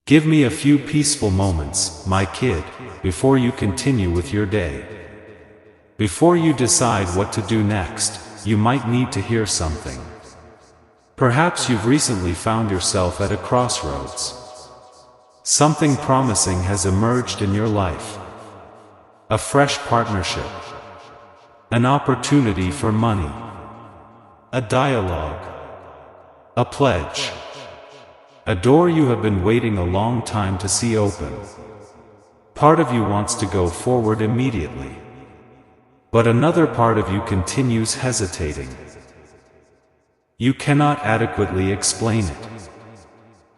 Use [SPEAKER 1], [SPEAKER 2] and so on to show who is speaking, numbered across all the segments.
[SPEAKER 1] Give me a few peaceful moments, my kid, before you continue with your day. Before you decide what to do next, you might need to hear something. Perhaps you've recently found yourself at a crossroads. Something promising has emerged in your life. A fresh partnership. An opportunity for money. A dialogue. A pledge. A door you have been waiting a long time to see open. Part of you wants to go forward immediately. But another part of you continues hesitating. You cannot adequately explain it.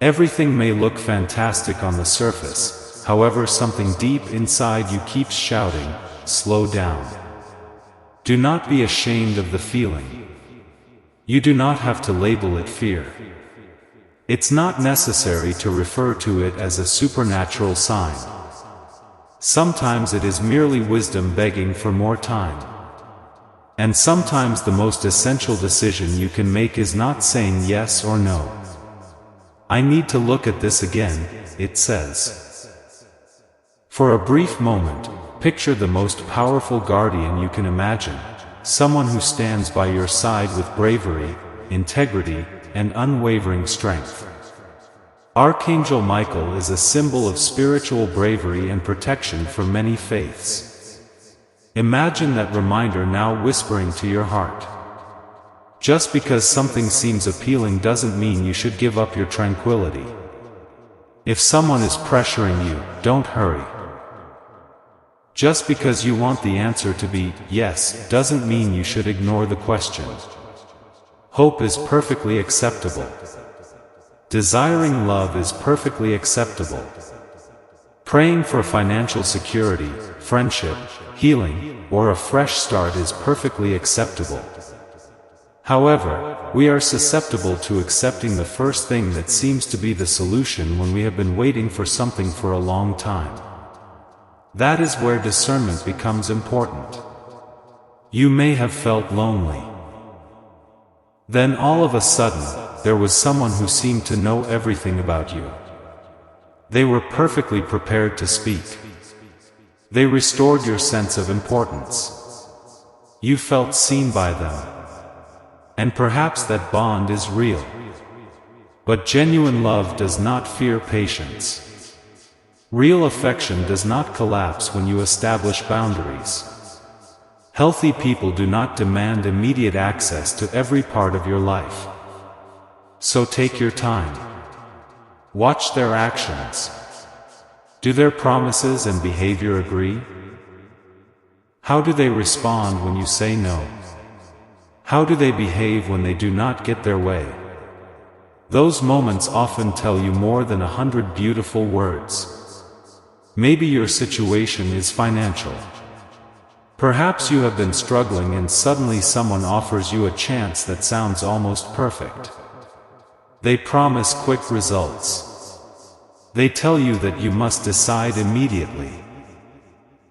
[SPEAKER 1] Everything may look fantastic on the surface, however something deep inside you keeps shouting, slow down. Do not be ashamed of the feeling. You do not have to label it fear. It's not necessary to refer to it as a supernatural sign. Sometimes it is merely wisdom begging for more time. And sometimes the most essential decision you can make is not saying yes or no. I need to look at this again, it says. For a brief moment, picture the most powerful guardian you can imagine, someone who stands by your side with bravery, integrity, and unwavering strength. Archangel Michael is a symbol of spiritual bravery and protection for many faiths. Imagine that reminder now whispering to your heart. Just because something seems appealing doesn't mean you should give up your tranquility. If someone is pressuring you, don't hurry. Just because you want the answer to be yes doesn't mean you should ignore the question. Hope is perfectly acceptable. Desiring love is perfectly acceptable. Praying for financial security, friendship, healing, or a fresh start is perfectly acceptable. However, we are susceptible to accepting the first thing that seems to be the solution when we have been waiting for something for a long time. That is where discernment becomes important. You may have felt lonely. Then all of a sudden, there was someone who seemed to know everything about you. They were perfectly prepared to speak. They restored your sense of importance. You felt seen by them. And perhaps that bond is real. But genuine love does not fear patience. Real affection does not collapse when you establish boundaries. Healthy people do not demand immediate access to every part of your life. So take your time. Watch their actions. Do their promises and behavior agree? How do they respond when you say no? How do they behave when they do not get their way? Those moments often tell you more than 100 beautiful words. Maybe your situation is financial. Perhaps you have been struggling and suddenly someone offers you a chance that sounds almost perfect. They promise quick results. They tell you that you must decide immediately.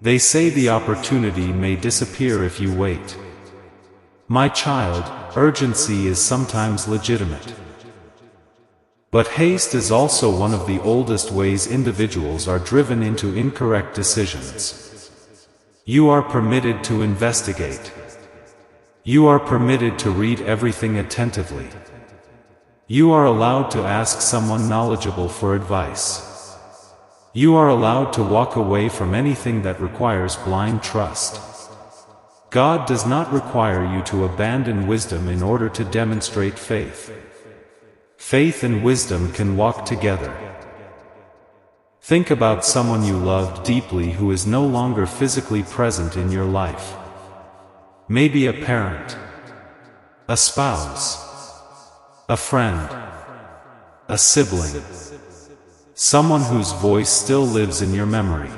[SPEAKER 1] They say the opportunity may disappear if you wait. My child, urgency is sometimes legitimate. But haste is also one of the oldest ways individuals are driven into incorrect decisions. You are permitted to investigate. You are permitted to read everything attentively. You are allowed to ask someone knowledgeable for advice. You are allowed to walk away from anything that requires blind trust. God does not require you to abandon wisdom in order to demonstrate faith. Faith and wisdom can walk together. Think about someone you loved deeply who is no longer physically present in your life. Maybe a parent, a spouse, a friend, a sibling, someone whose voice still lives in your memory.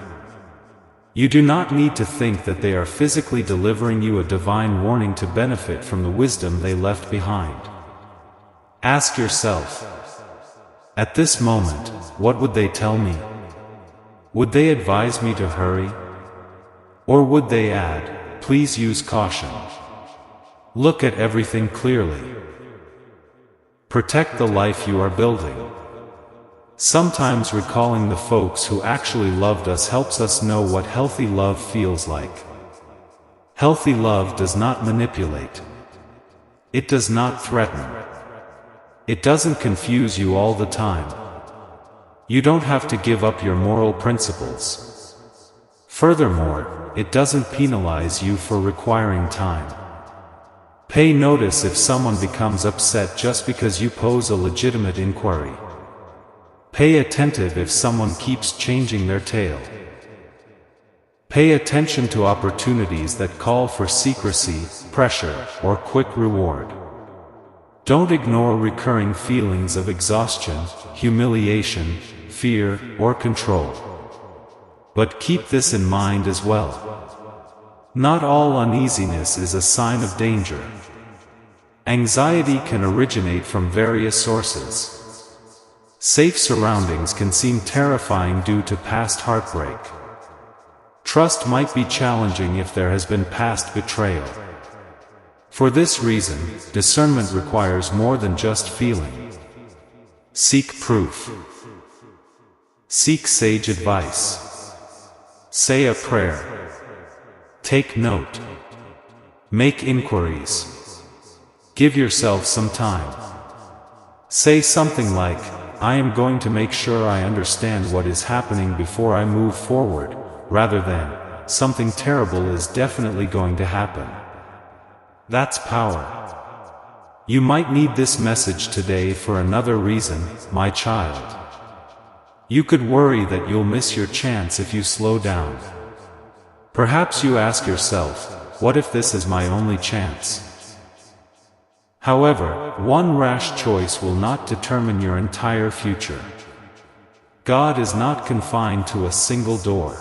[SPEAKER 1] You do not need to think that they are physically delivering you a divine warning to benefit from the wisdom they left behind. Ask yourself, at this moment, what would they tell me? Would they advise me to hurry? Or would they add, please use caution? Look at everything clearly. Protect the life you are building. Sometimes recalling the folks who actually loved us helps us know what healthy love feels like. Healthy love does not manipulate. It does not threaten. It doesn't confuse you all the time. You don't have to give up your moral principles. Furthermore, it doesn't penalize you for requiring time. Pay notice if someone becomes upset just because you pose a legitimate inquiry. Pay attentive if someone keeps changing their tale. Pay attention to opportunities that call for secrecy, pressure, or quick reward. Don't ignore recurring feelings of exhaustion, humiliation, fear, or control. But keep this in mind as well. Not all uneasiness is a sign of danger. Anxiety can originate from various sources. Safe surroundings can seem terrifying due to past heartbreak. Trust might be challenging if there has been past betrayal. For this reason, discernment requires more than just feeling. Seek proof. Seek sage advice. Say a prayer. Take note. Make inquiries. Give yourself some time. Say something like, "I am going to make sure I understand what is happening before I move forward," rather than, "Something terrible is definitely going to happen." That's power. You might need this message today for another reason, my child. You could worry that you'll miss your chance if you slow down. Perhaps you ask yourself, what if this is my only chance? However, one rash choice will not determine your entire future. God is not confined to a single door.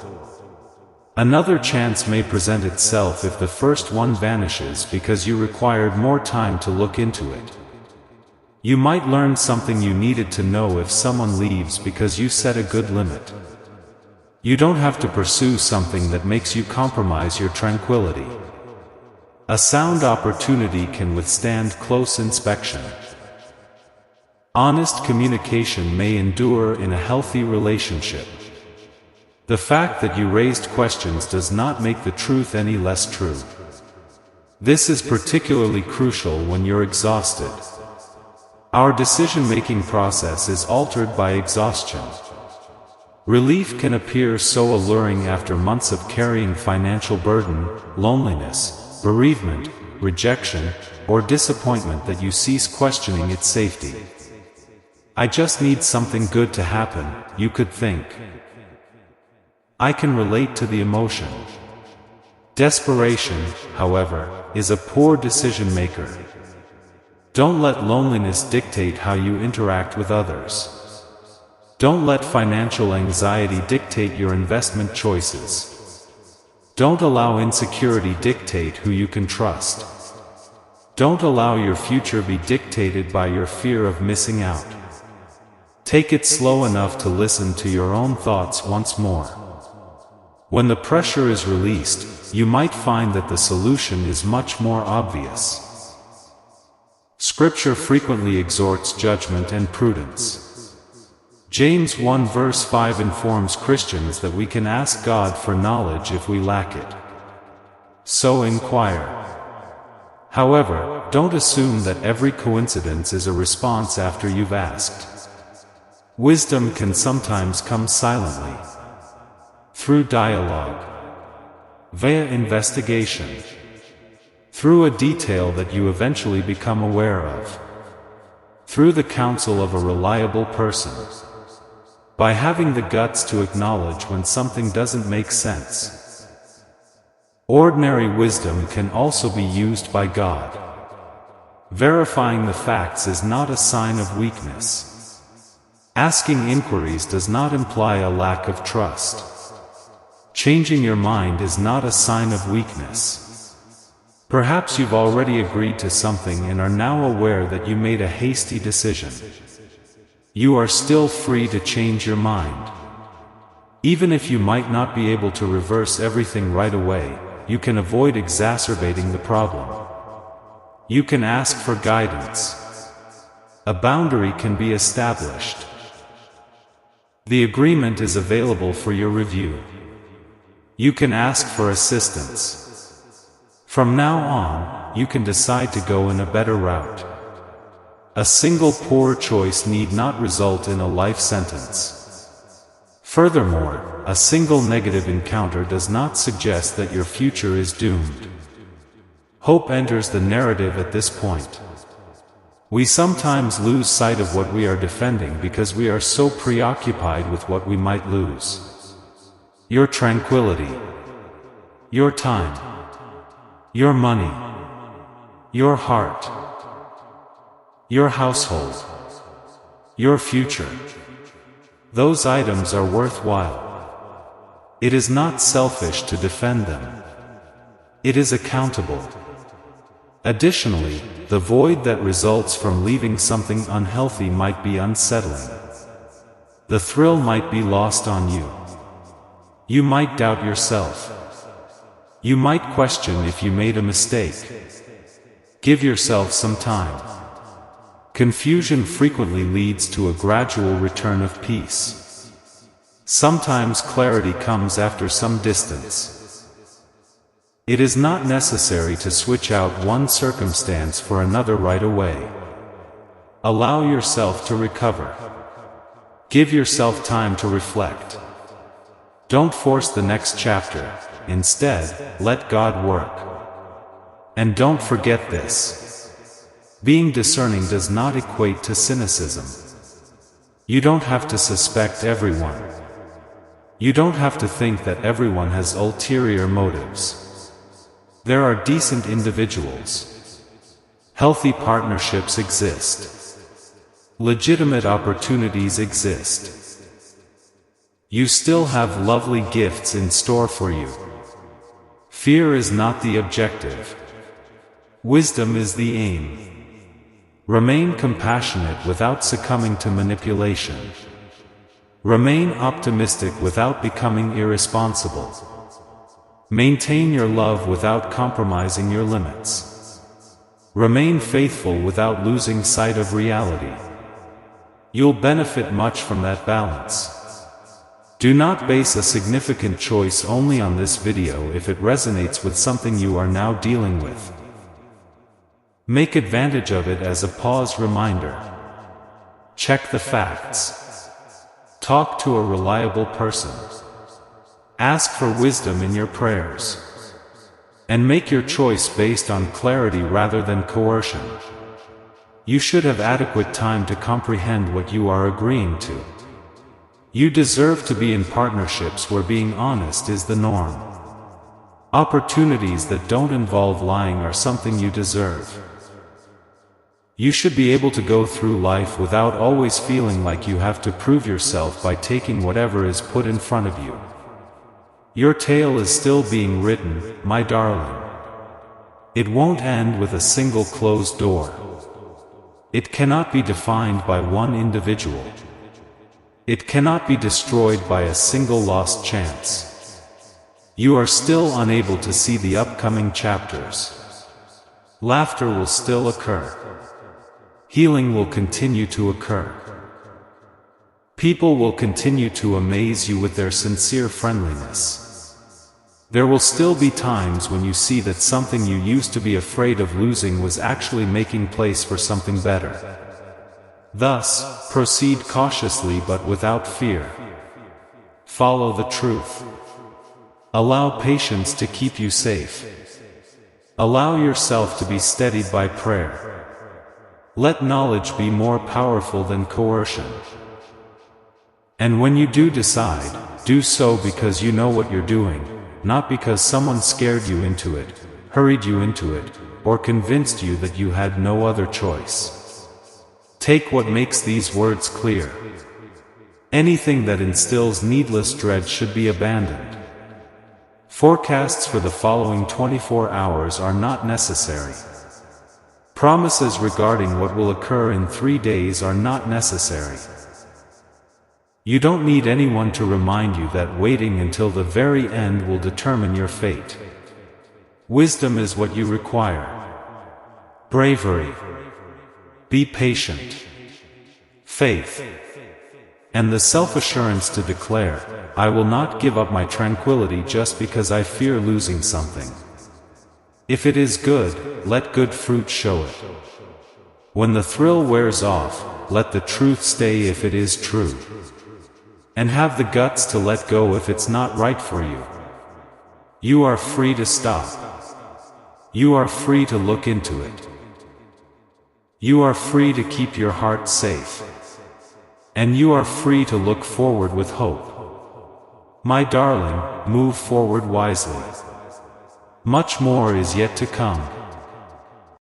[SPEAKER 1] Another chance may present itself if the first one vanishes because you required more time to look into it. You might learn something you needed to know if someone leaves because you set a good limit. You don't have to pursue something that makes you compromise your tranquility. A sound opportunity can withstand close inspection. Honest communication may endure in a healthy relationship. The fact that you raised questions does not make the truth any less true. This is particularly crucial when you're exhausted. Our decision-making process is altered by exhaustion. Relief can appear so alluring after months of carrying financial burden, loneliness, bereavement, rejection, or disappointment that you cease questioning its safety. I just need something good to happen, you could think. I can relate to the emotion. Desperation, however, is a poor decision maker. Don't let loneliness dictate how you interact with others. Don't let financial anxiety dictate your investment choices. Don't allow insecurity dictate who you can trust. Don't allow your future be dictated by your fear of missing out. Take it slow enough to listen to your own thoughts once more. When the pressure is released, you might find that the solution is much more obvious. Scripture frequently exhorts judgment and prudence. James 1 verse 5 informs Christians that we can ask God for knowledge if we lack it. So inquire. However, don't assume that every coincidence is a response after you've asked. Wisdom can sometimes come silently. Through dialogue. Via investigation. Through a detail that you eventually become aware of. Through the counsel of a reliable person. By having the guts to acknowledge when something doesn't make sense. Ordinary wisdom can also be used by God. Verifying the facts is not a sign of weakness. Asking inquiries does not imply a lack of trust. Changing your mind is not a sign of weakness. Perhaps you've already agreed to something and are now aware that you made a hasty decision. You are still free to change your mind. Even if you might not be able to reverse everything right away, you can avoid exacerbating the problem. You can ask for guidance. A boundary can be established. The agreement is available for your review. You can ask for assistance. From now on, you can decide to go in a better route. A single poor choice need not result in a life sentence. Furthermore, a single negative encounter does not suggest that your future is doomed. Hope enters the narrative at this point. We sometimes lose sight of what we are defending because we are so preoccupied with what we might lose. Your tranquility, your time, your money, your heart, your household, your future. Those items are worthwhile. It is not selfish to defend them. It is accountable. Additionally, the void that results from leaving something unhealthy might be unsettling. The thrill might be lost on you. You might doubt yourself. You might question if you made a mistake. Give yourself some time. Confusion frequently leads to a gradual return of peace. Sometimes clarity comes after some distance. It is not necessary to switch out one circumstance for another right away. Allow yourself to recover. Give yourself time to reflect. Don't force the next chapter. Instead, let God work. And don't forget this. Being discerning does not equate to cynicism. You don't have to suspect everyone. You don't have to think that everyone has ulterior motives. There are decent individuals. Healthy partnerships exist. Legitimate opportunities exist. You still have lovely gifts in store for you. Fear is not the objective. Wisdom is the aim. Remain compassionate without succumbing to manipulation. Remain optimistic without becoming irresponsible. Maintain your love without compromising your limits. Remain faithful without losing sight of reality. You'll benefit much from that balance. Do not base a significant choice only on this video if it resonates with something you are now dealing with. Make advantage of it as a pause reminder. Check the facts. Talk to a reliable person. Ask for wisdom in your prayers. And make your choice based on clarity rather than coercion. You should have adequate time to comprehend what you are agreeing to. You deserve to be in partnerships where being honest is the norm. Opportunities that don't involve lying are something you deserve. You should be able to go through life without always feeling like you have to prove yourself by taking whatever is put in front of you. Your tale is still being written, my darling. It won't end with a single closed door. It cannot be defined by one individual. It cannot be destroyed by a single lost chance. You are still unable to see the upcoming chapters. Laughter will still occur. Healing will continue to occur. People will continue to amaze you with their sincere friendliness. There will still be times when you see that something you used to be afraid of losing was actually making place for something better. Thus, proceed cautiously but without fear. Follow the truth. Allow patience to keep you safe. Allow yourself to be steadied by prayer. Let knowledge be more powerful than coercion. And when you do decide, do so because you know what you're doing, not because someone scared you into it, hurried you into it, or convinced you that you had no other choice. Take what makes these words clear. Anything that instills needless dread should be abandoned. Forecasts for the following 24 hours are not necessary. Promises regarding what will occur in 3 days are not necessary. You don't need anyone to remind you that waiting until the very end will determine your fate. Wisdom is what you require. Bravery. Be patient. Faith. And the self-assurance to declare, I will not give up my tranquility just because I fear losing something. If it is good, let good fruit show it. When the thrill wears off, let the truth stay if it is true. And have the guts to let go if it's not right for you. You are free to stop. You are free to look into it. You are free to keep your heart safe. And you are free to look forward with hope. My darling, move forward wisely. Much more is yet to come.